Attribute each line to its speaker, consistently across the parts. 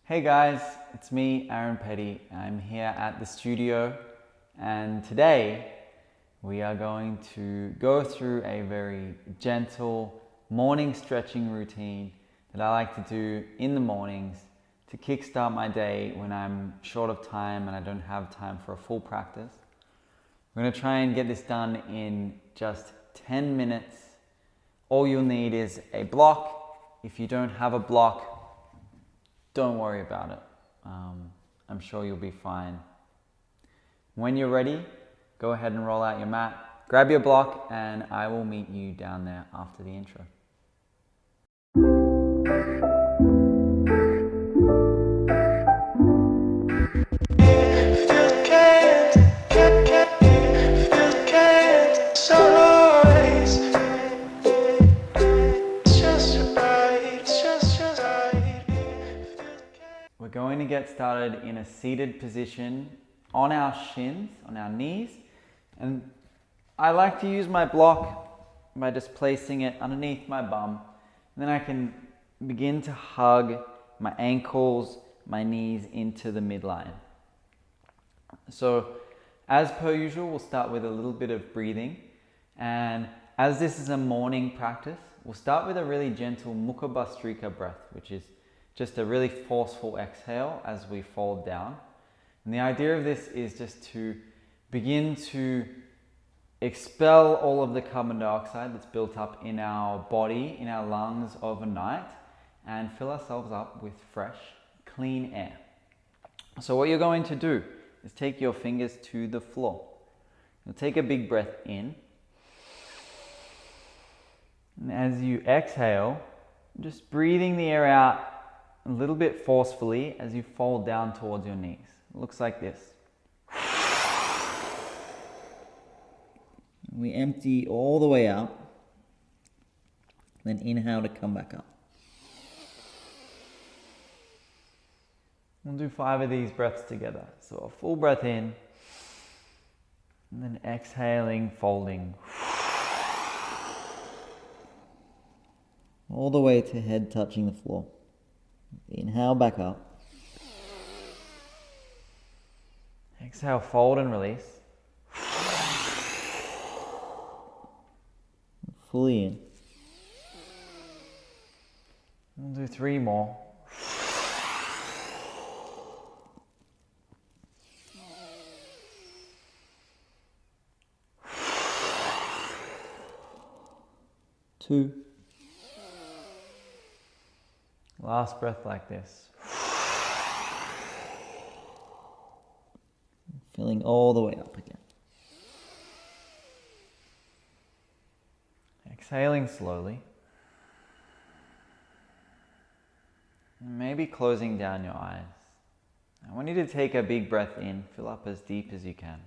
Speaker 1: Hey guys, it's me, Aaron Petty. I'm here at the studio, and today we are going to go through a very gentle morning stretching routine that I like to do in the mornings to kickstart my day when I'm short of time and I don't have time for a full practice. We're going to try and get this done in just 10 minutes. All you'll need is a block. If you don't have a block, don't worry about it. I'm sure you'll be fine. When you're ready, go ahead and roll out your mat, grab your block, and I will meet you down there after the intro. We're going to get started in a seated position on our shins, on our knees. And I like to use my block by just placing it underneath my bum. And then I can begin to hug my ankles, my knees into the midline. So as per usual, we'll start with a little bit of breathing. And as this is a morning practice, we'll start with a really gentle Mukha Bhastrika breath, which is just a really forceful exhale as we fold down. And the idea of this is just to begin to expel all of the carbon dioxide that's built up in our body, in our lungs overnight, and fill ourselves up with fresh, clean air. So what you're going to do is take your fingers to the floor. You'll take a big breath in. And as you exhale, just breathing the air out a little bit forcefully as you fold down towards your knees. It looks like this. We empty all the way out, then inhale to come back up. We'll do 5 of these breaths together. So a full breath in, and then exhaling, folding. All the way to head touching the floor. Inhale back up. Exhale, fold and release. Fully in. We'll do 3 more. Two. Last breath like this. Filling all the way up again. Exhaling slowly. And maybe closing down your eyes. I want you to take a big breath in, fill up as deep as you can.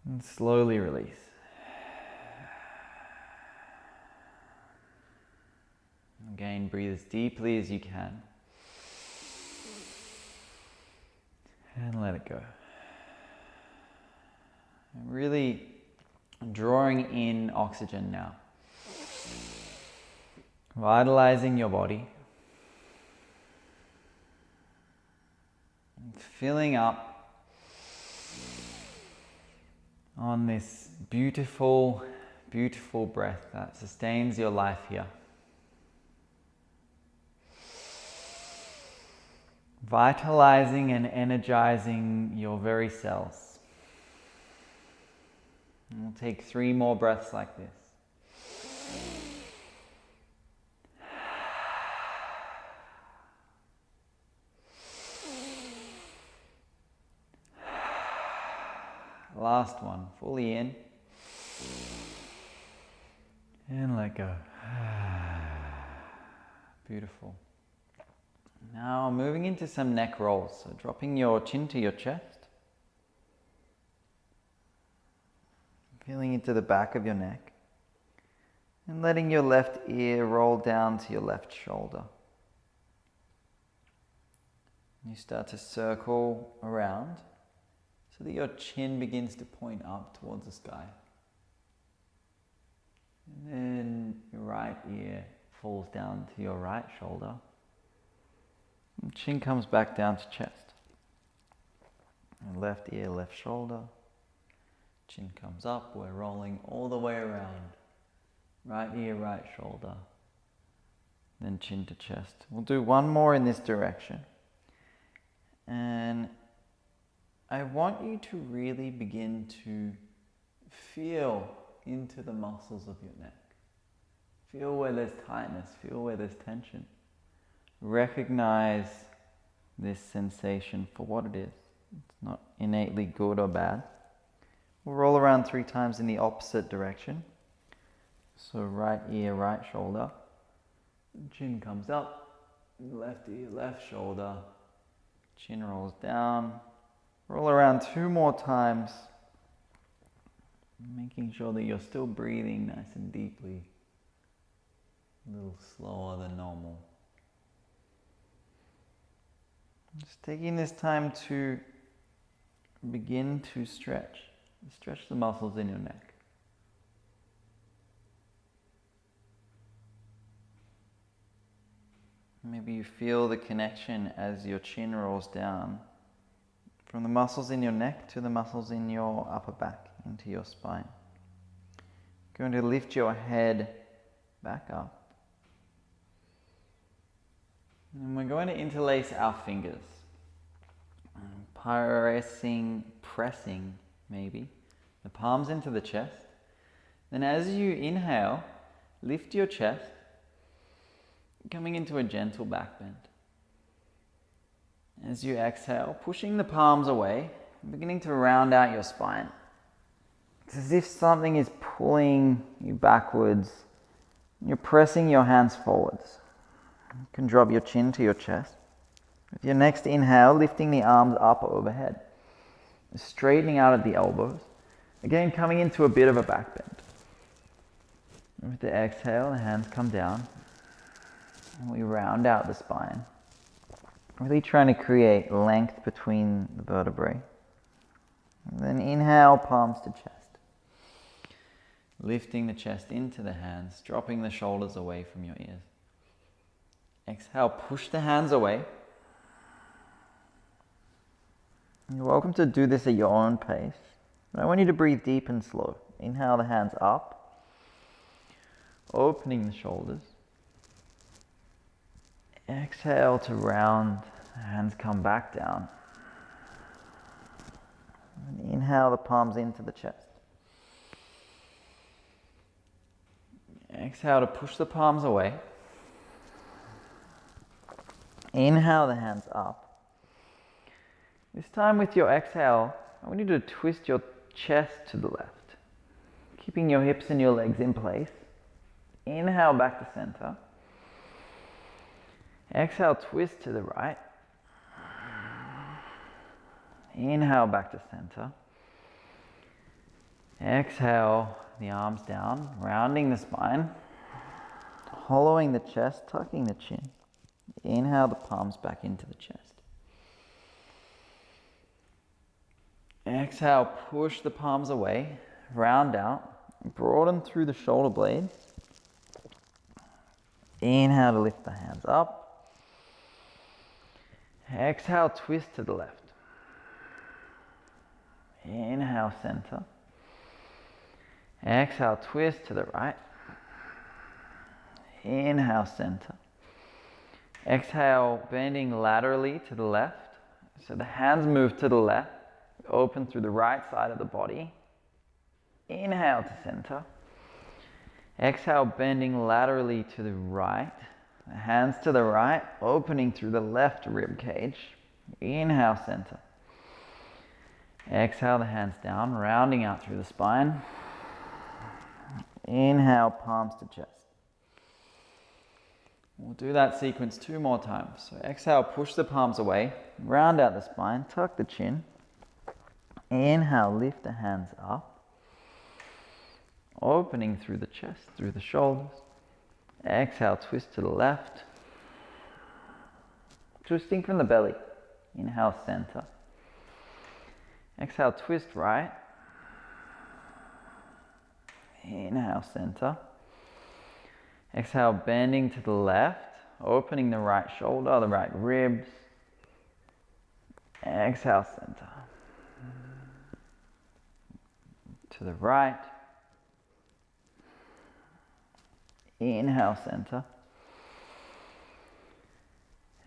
Speaker 1: And slowly release. Again, breathe as deeply as you can. And let it go. And really drawing in oxygen now. Vitalizing your body. And filling up on this beautiful, beautiful breath that sustains your life here. Vitalizing and energizing your very cells. And we'll take 3 more breaths like this. Last one, fully in. And let go. Beautiful. Now moving into some neck rolls. So dropping your chin to your chest. Feeling into the back of your neck. And letting your left ear roll down to your left shoulder. You start to circle around so that your chin begins to point up towards the sky. And then your right ear falls down to your right shoulder. And chin comes back down to chest. And left ear, left shoulder. Chin comes up, we're rolling all the way around. Right ear, right shoulder. Then chin to chest. We'll do one more in this direction. And I want you to really begin to feel into the muscles of your neck. Feel where there's tightness, feel where there's tension. Recognize this sensation for what it is. It's not innately good or bad. We'll roll around 3 times in the opposite direction. So right ear, right shoulder. Chin comes up, left ear, left shoulder. Chin rolls down. Roll around 2 more times. Making sure that you're still breathing nice and deeply. A little slower than normal. Just taking this time to begin to stretch. Stretch the muscles in your neck. Maybe you feel the connection as your chin rolls down from the muscles in your neck to the muscles in your upper back, into your spine. Going to lift your head back up. And we're going to interlace our fingers. Pressing maybe, the palms into the chest. Then as you inhale, lift your chest, coming into a gentle back bend. As you exhale, pushing the palms away, beginning to round out your spine. It's as if something is pulling you backwards. You're pressing your hands forwards. You can drop your chin to your chest. With your next inhale, lifting the arms up overhead. Straightening out at the elbows. Again, coming into a bit of a back bend. And with the exhale, the hands come down. And we round out the spine. Really trying to create length between the vertebrae. And then inhale, palms to chest. Lifting the chest into the hands, dropping the shoulders away from your ears. Exhale, push the hands away. You're welcome to do this at your own pace. But I want you to breathe deep and slow. Inhale the hands up, opening the shoulders. Exhale to round, the hands come back down. And inhale the palms into the chest. Exhale to push the palms away. Inhale the hands up. This time with your exhale, I want you to twist your chest to the left, keeping your hips and your legs in place. Inhale back to center. Exhale, twist to the right. Inhale back to center. Exhale, the arms down, rounding the spine, hollowing the chest, tucking the chin. Inhale the palms back into the chest. Exhale, push the palms away, round out, broaden through the shoulder blade. Inhale to lift the hands up. Exhale, twist to the left. Inhale, center. Exhale, twist to the right. Inhale, center. Exhale, bending laterally to the left. So the hands move to the left. Open through the right side of the body. Inhale to center. Exhale, bending laterally to the right. The hands to the right, opening through the left rib cage. Inhale, center. Exhale, the hands down, rounding out through the spine. Inhale, palms to chest. We'll do that sequence 2 more times. So exhale, push the palms away, round out the spine, tuck the chin. Inhale, lift the hands up, opening through the chest, through the shoulders. Exhale, twist to the left, twisting from the belly. Inhale, center. Exhale, twist right. Inhale, center. Exhale, bending to the left, opening the right shoulder, the right ribs. Exhale, center. To the right. Inhale, center.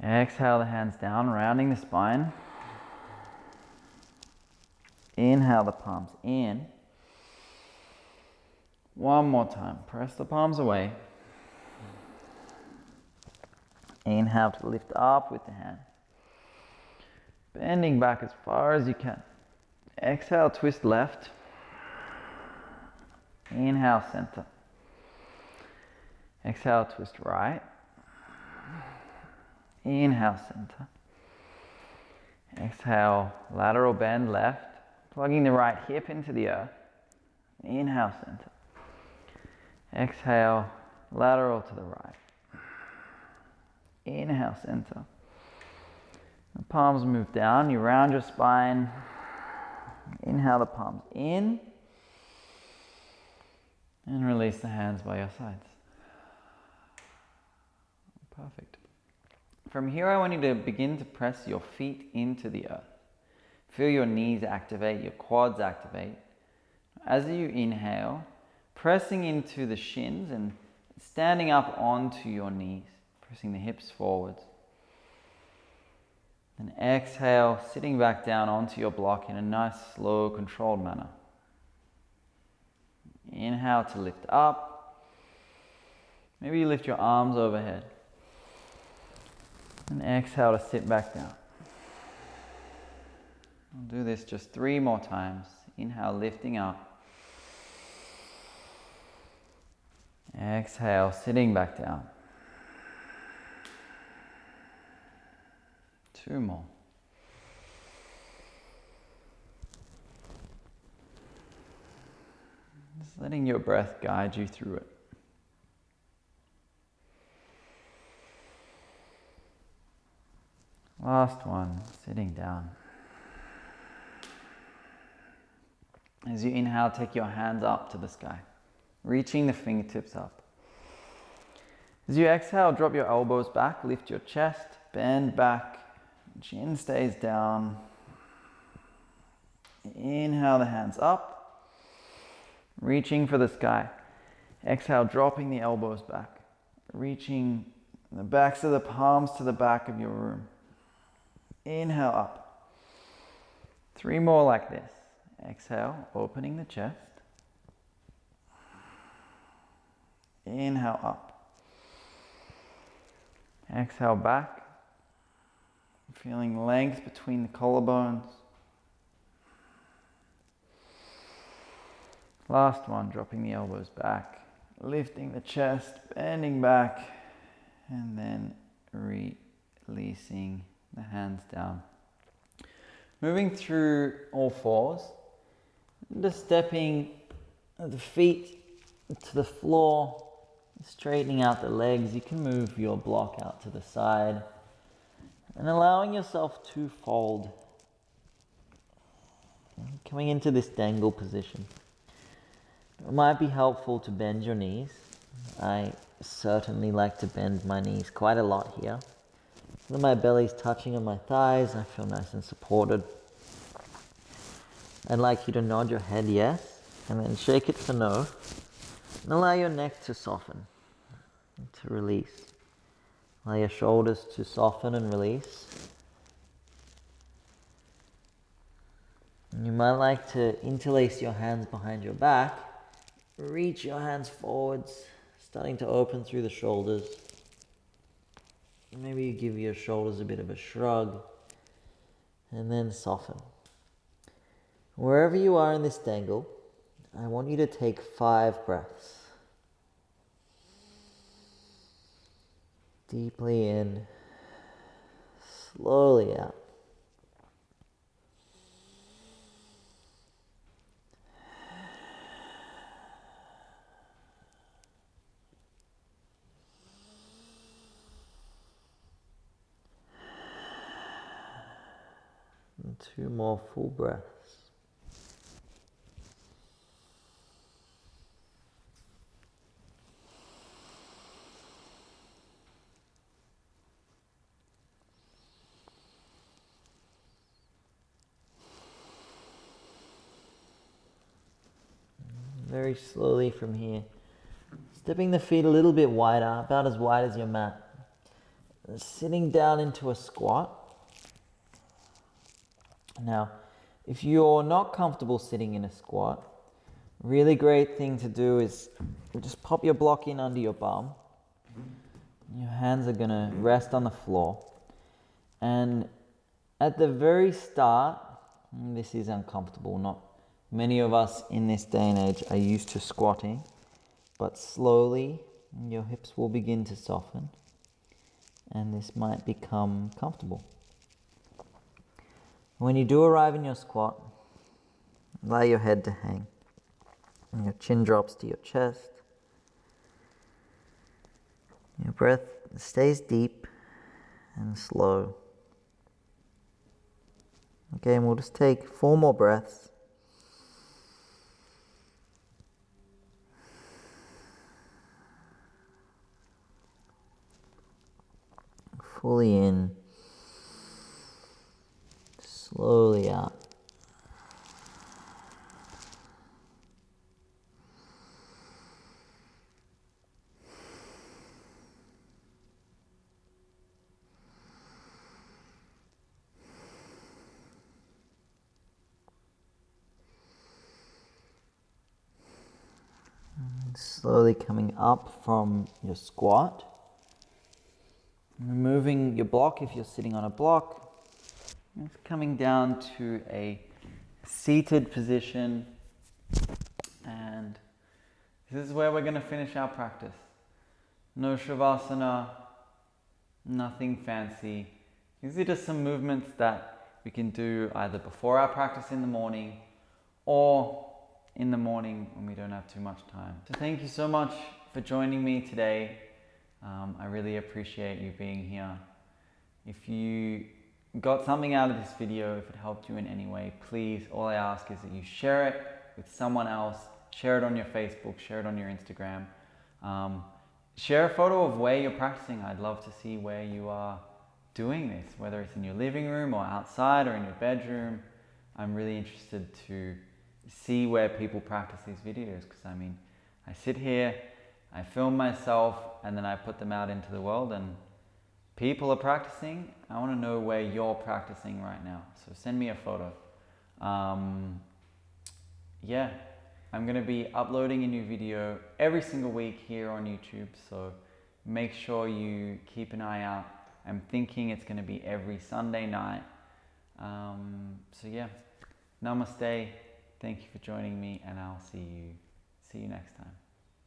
Speaker 1: Exhale the hands down, rounding the spine. Inhale the palms in. One more time. Press the palms away. Inhale to lift up with the hand. Bending back as far as you can. Exhale, twist left. Inhale, center. Exhale, twist right. Inhale, center. Exhale, lateral bend left, plugging the right hip into the earth. Inhale, center. Exhale, lateral to the right. Inhale, center. The palms move down, you round your spine. Inhale the palms in. And release the hands by your sides. Perfect. From here, I want you to begin to press your feet into the earth. Feel your knees activate, your quads activate. As you inhale, pressing into the shins and standing up onto your knees, pressing the hips forwards. Then exhale, sitting back down onto your block in a nice, slow, controlled manner. Inhale to lift up. Maybe you lift your arms overhead. And exhale to sit back down. I'll do this just 3 more times. Inhale, lifting up. Exhale, sitting back down. 2 more. Just letting your breath guide you through it. Last one, sitting down. As you inhale, take your hands up to the sky, reaching the fingertips up. As you exhale, drop your elbows back, lift your chest, bend back, chin stays down. Inhale the hands up, reaching for the sky. Exhale, dropping the elbows back, reaching the backs of the palms to the back of your room. Inhale up. 3 more like this. Exhale, opening the chest. Inhale up. Exhale back. Feeling length between the collarbones. Last one, dropping the elbows back, lifting the chest, bending back, and then releasing the hands down. Moving through all fours, just stepping the feet to the floor, straightening out the legs. You can move your block out to the side and allowing yourself to fold. Coming into this dangle position. It might be helpful to bend your knees. I certainly like to bend my knees quite a lot here. So my belly's touching on my thighs, I feel nice and supported. I'd like you to nod your head yes, and then shake it for no. And allow your neck to soften, to release. Allow your shoulders to soften and release. And you might like to interlace your hands behind your back. Reach your hands forwards, starting to open through the shoulders. Maybe you give your shoulders a bit of a shrug, and then soften. Wherever you are in this dangle, I want you to take 5 breaths. Deeply in, slowly out. And 2 more full breaths.
Speaker 2: very slowly from here. Stepping the feet a little bit wider, about as wide as your mat. Sitting down into a squat. Now, if you're not comfortable sitting in a squat, really great thing to do is just pop your block in under your bum. Your hands are going to rest on the floor. And at the very start, this is uncomfortable. Not many of us in this day and age are used to squatting, but slowly your hips will begin to soften and this might become comfortable. When you do arrive in your squat, allow your head to hang and your chin drops to your chest. Your breath stays deep and slow. Okay, and we'll just take 4 more breaths. Fully in, slowly out. And slowly coming up from your squat. Removing your block if you're sitting on a block. It's coming down to a seated position, and this is where we're going to finish our practice. No shavasana, nothing fancy. These are just some movements that we can do either before our practice in the morning or in the morning when we don't have too much time. So thank you so much for joining me today. I really appreciate you being here. If you got something out of this video, if it helped you in any way, please, all I ask is that you share it with someone else, share it on your Facebook, share it on your Instagram. Share a photo of where you're practicing. I'd love to see where you are doing this, whether it's in your living room or outside or in your bedroom. I'm really interested to see where people practice these videos, because I mean, I sit here, I film myself, and then I put them out into the world, and people are practicing. I want to know where you're practicing right now. So send me a photo. Yeah, I'm going to be uploading a new video every single week here on YouTube. So make sure you keep an eye out. I'm thinking it's going to be every Sunday night. So yeah, namaste. Thank you for joining me, and I'll see you next time.